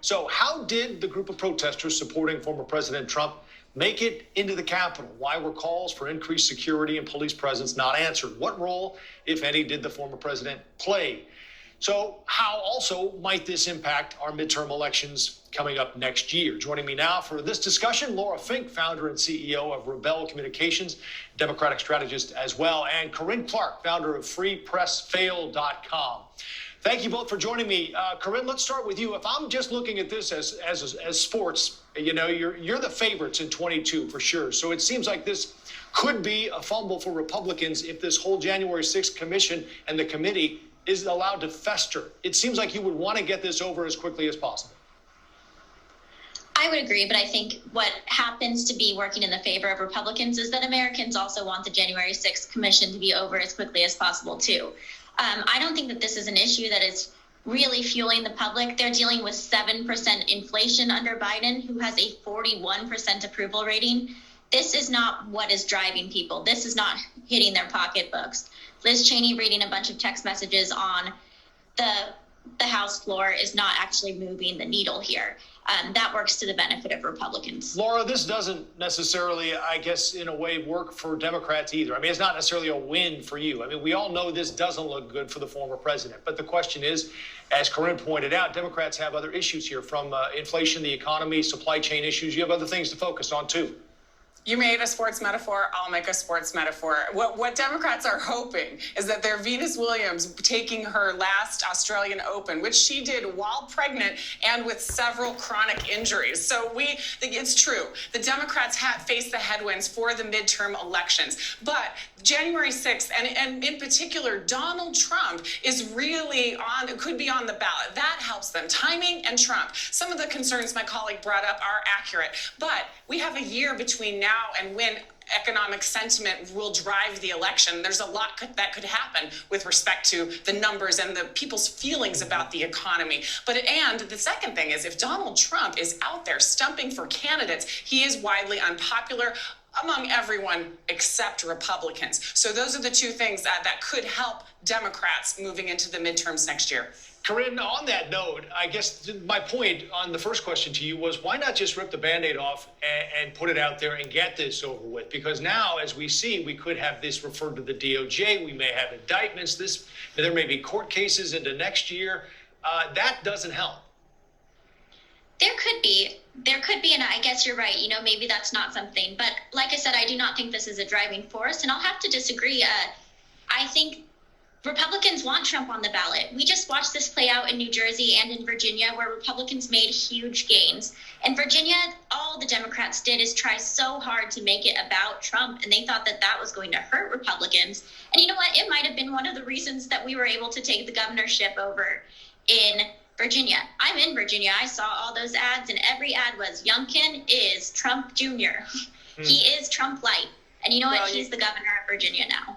So how did the group of protesters supporting former President Trump make it into the Capitol? Why were calls for increased security and police presence not answered? What role, if any, did the former president play? So how also might this impact our midterm elections coming up next year? Joining me now for this discussion, Laura Fink, founder and CEO of Rebel Communications, Democratic strategist as well, and Corinne Clark, founder of FreePressFail.com. Thank you both for joining me. Corinne, let's start with you. If I'm just looking at this as sports, you know, you're the favorites in 22 for sure. So it seems like this could be a fumble for Republicans if this whole January 6th commission and the committee is allowed to fester. It seems like you would want to get this over as quickly as possible. I would agree, but I think what happens to be working in the favor of Republicans is that Americans also want the January 6th commission to be over as quickly as possible, too. I don't think that this is an issue that is really fueling the public. They're dealing with 7% inflation under Biden, who has a 41% approval rating. This is not what is driving people. This is not hitting their pocketbooks. Liz Cheney reading a bunch of text messages on the House floor is not actually moving the needle here. That works to the benefit of Republicans. Laura, this doesn't necessarily, I guess, in a way, work for Democrats either. I mean, it's not necessarily a win for you. I mean, we all know this doesn't look good for the former president. But the question is, as Corinne pointed out, Democrats have other issues here, from inflation, the economy, supply chain issues. You have other things to focus on, too. You made a sports metaphor, I'll make a sports metaphor. What Democrats are hoping is that their Venus Williams taking her last Australian Open, which she did while pregnant and with several chronic injuries. So we think it's true. The Democrats face the headwinds for the midterm elections. But January 6th, and in particular, Donald Trump is really could be on the ballot. That helps them. Timing and Trump. Some of the concerns my colleague brought up are accurate. But we have a year between now and when economic sentiment will drive the election. There's a lot that could happen with respect to the numbers and the people's feelings about the economy. And the second thing is, if Donald Trump is out there stumping for candidates, he is widely unpopular among everyone except Republicans. So those are the two things that could help Democrats moving into the midterms next year. Corinne, on that note, I guess my point on the first question to you was, why not just rip the Band-Aid off and put it out there and get this over with? Because now, as we see, we could have this referred to the DOJ. We may have indictments. There may be court cases into next year. That doesn't help. There could be, and I guess you're right. You know, maybe that's not something. But like I said, I do not think this is a driving force, and I'll have to disagree. I think Republicans want Trump on the ballot. We just watched this play out in New Jersey and in Virginia, where Republicans made huge gains. In Virginia, all the Democrats did is try so hard to make it about Trump, and they thought that that was going to hurt Republicans. And you know what? It might have been one of the reasons that we were able to take the governorship over in Virginia. I'm in Virginia. I saw all those ads, and every ad was, Youngkin is Trump Jr. He is Trump light. And you know what? He's the governor of Virginia now.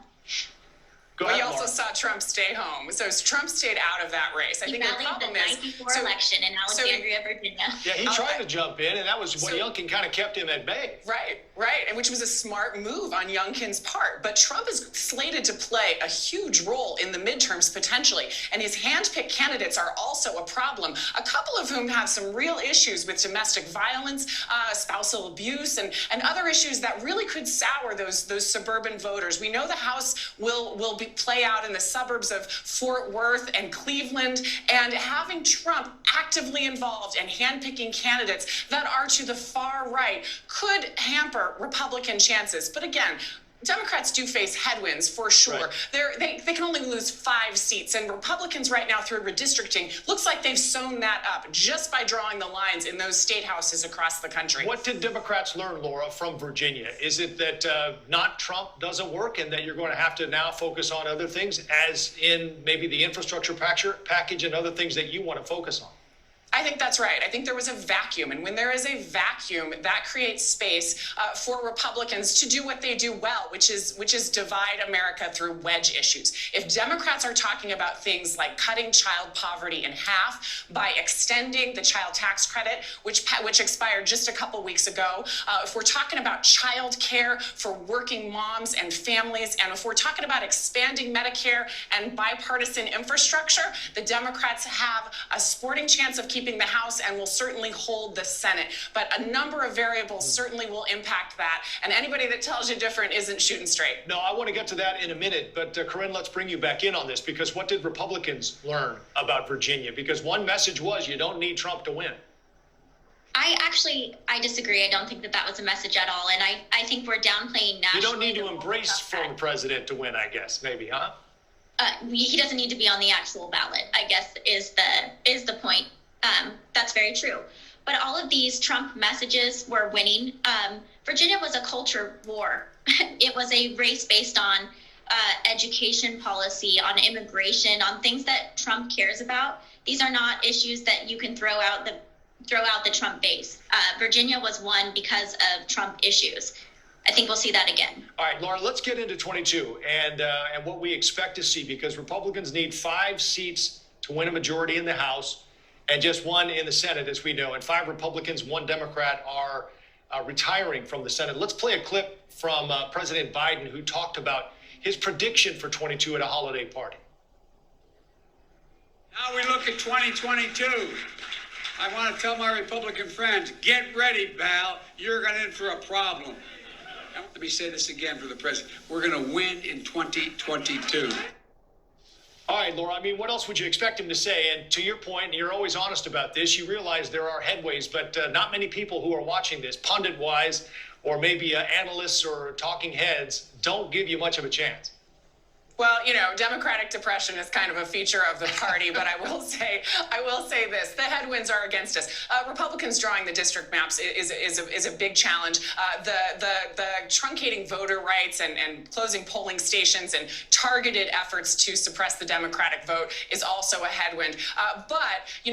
We also saw Trump stay home. So Trump stayed out of that race. I think the problem is the night before election in Alexandria, Virginia. Yeah, he tried to jump in, and that was what Youngkin kind of kept him at bay. Right, and which was a smart move on Youngkin's part. But Trump is slated to play a huge role in the midterms potentially, and his hand-picked candidates are also a problem. A couple of whom have some real issues with domestic violence, spousal abuse, and other issues that really could sour those suburban voters. We know the House will play out in the suburbs of Fort Worth and Cleveland, and having Trump actively involved and handpicking candidates that are to the far right could hamper Republican chances. But again, Democrats do face headwinds for sure. Right. They can only lose 5 seats, and Republicans right now through redistricting looks like they've sewn that up just by drawing the lines in those state houses across the country. What did Democrats learn, Laura, from Virginia? Is it that not Trump doesn't work and that you're going to have to now focus on other things, as in maybe the infrastructure package and other things that you want to focus on? I think that's right. I think there was a vacuum. And when there is a vacuum, that creates space for Republicans to do what they do well, which is divide America through wedge issues. If Democrats are talking about things like cutting child poverty in half by extending the child tax credit, which expired just a couple weeks ago, if we're talking about child care for working moms and families, and if we're talking about expanding Medicare and bipartisan infrastructure, the Democrats have a sporting chance of keeping keeping the House and will certainly hold the Senate. But a number of variables certainly will impact that. And anybody that tells you different isn't shooting straight. No, I want to get to that in a minute. But Corinne, let's bring you back in on this, because what did Republicans learn about Virginia? Because one message was you don't need Trump to win. I disagree. I don't think that was a message at all. And I think we're downplaying nationally. You don't need to embrace former president to win, I guess, maybe, huh? He doesn't need to be on the actual ballot, I guess, is the point. That's very true. But all of these Trump messages were winning. Virginia was a culture war. It was a race based on education policy, on immigration, on things that Trump cares about. These are not issues that you can throw out the Trump base. Virginia was won because of Trump issues. I think we'll see that again. All right, Laura, let's get into 22 and what we expect to see, because Republicans need 5 seats to win a majority in the House and just 1 in the Senate, as we know. And 5 Republicans, 1 Democrat are retiring from the Senate. Let's play a clip from President Biden, who talked about his prediction for 22 at a holiday party. Now we look at 2022. I want to tell my Republican friends, get ready, pal. You're going in for a problem. Let me say this again for the president. We're going to win in 2022. All right, Laura, I mean, what else would you expect him to say? And to your point, and you're always honest about this, you realize there are headways, but not many people who are watching this, pundit-wise, or maybe analysts or talking heads, don't give you much of a chance. Well, Democratic depression is kind of a feature of the party, but I will say this: the headwinds are against us. Republicans drawing the district maps is a big challenge. The truncating voter rights and closing polling stations and targeted efforts to suppress the Democratic vote is also a headwind.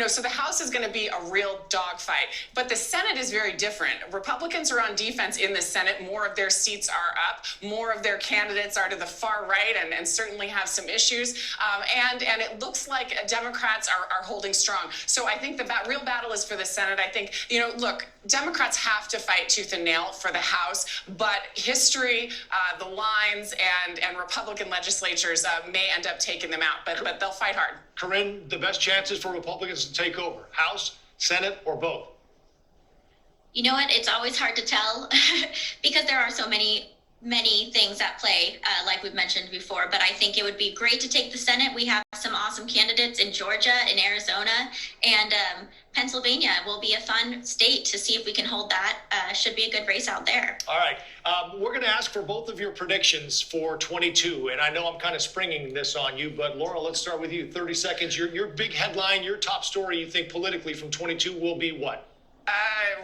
So the House is going to be a real dogfight. But the Senate is very different. Republicans are on defense in the Senate. More of their seats are up. More of their candidates are to the far right and certainly have some issues. And it looks like Democrats are holding strong. So I think the real battle is for the Senate. I think, look, Democrats have to fight tooth and nail for the House, but history, the lines, and Republican legislatures may end up taking them out, but they'll fight hard. Corinne, the best chances for Republicans to take over, House, Senate, or both? You know what? It's always hard to tell because there are so many things at play, like we've mentioned before, but I think it would be great to take the Senate. We have some awesome candidates in Georgia, in Arizona, and Pennsylvania will be a fun state to see if we can hold that. Should be a good race out there. All right. We're going to ask for both of your predictions for 22, and I know I'm kind of springing this on you, but Laura, let's start with you. 30 seconds. Your big headline, your top story you think politically from 22 will be what?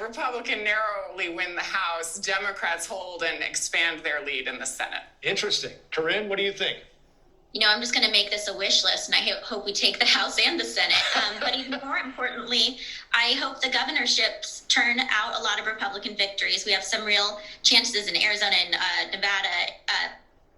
Republican narrowly win the House. Democrats hold and expand their lead in the Senate. Interesting. Corinne, what do you think? I'm just going to make this a wish list, and I hope we take the House and the Senate. But even more importantly, I hope the governorships turn out a lot of Republican victories. We have some real chances in Arizona and Nevada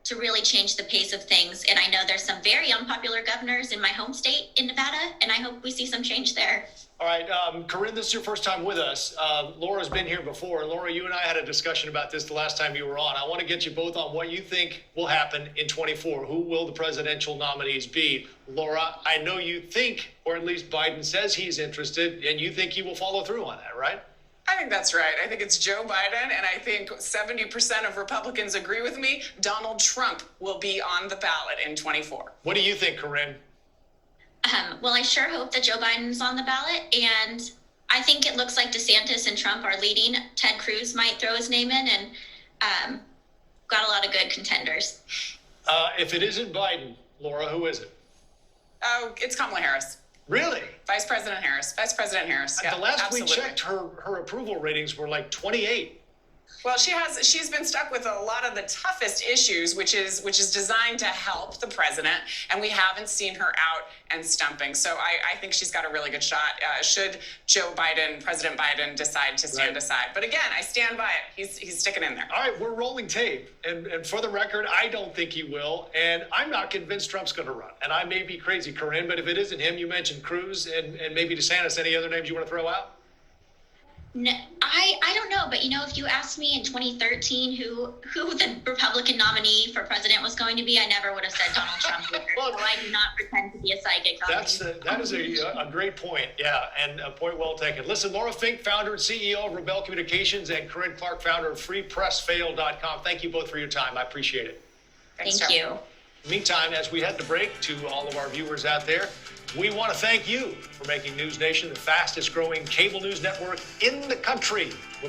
to really change the pace of things. And I know there's some very unpopular governors in my home state in Nevada, and I hope we see some change there. All right, Corinne, this is your first time with us. Laura's been here before. And Laura, you and I had a discussion about this the last time you were on. I want to get you both on what you think will happen in 24. Who will the presidential nominees be? Laura, I know you think, or at least Biden says he's interested, and you think he will follow through on that, right? I think that's right. I think it's Joe Biden, and I think 70% of Republicans agree with me. Donald Trump will be on the ballot in 24. What do you think, Corinne? Well, I sure hope that Joe Biden's on the ballot, and I think it looks like DeSantis and Trump are leading. Ted Cruz might throw his name in, and got a lot of good contenders. If it isn't Biden, Laura, who is it? Oh, it's Kamala Harris. Really? Vice President Harris. Yeah, the last absolutely. we checked, her approval ratings were like 28. Well, she's been stuck with a lot of the toughest issues, which is designed to help the president, and we haven't seen her out and stumping. So I think she's got a really good shot. Should President Biden, decide to stand aside? But again, I stand by it. He's sticking in there. All right, we're rolling tape, and for the record, I don't think he will, and I'm not convinced Trump's going to run. And I may be crazy, Corinne, but if it isn't him, you mentioned Cruz and maybe DeSantis. Any other names you want to throw out? No, I don't know, but if you asked me in 2013 who the Republican nominee for president was going to be, I never would have said Donald Trump either. Well, so I do not pretend to be a psychic. That is a great point. Yeah, and a point well taken. Listen, Laura Fink, founder and CEO of Rebel Communications, and Corinne Clark, founder of FreePressFail.com. Thank you both for your time. I appreciate it. Thanks, Thank Joe. you. Meantime, as we head to break, to all of our viewers out there, we want to thank you for making News Nation the fastest growing cable news network in the country.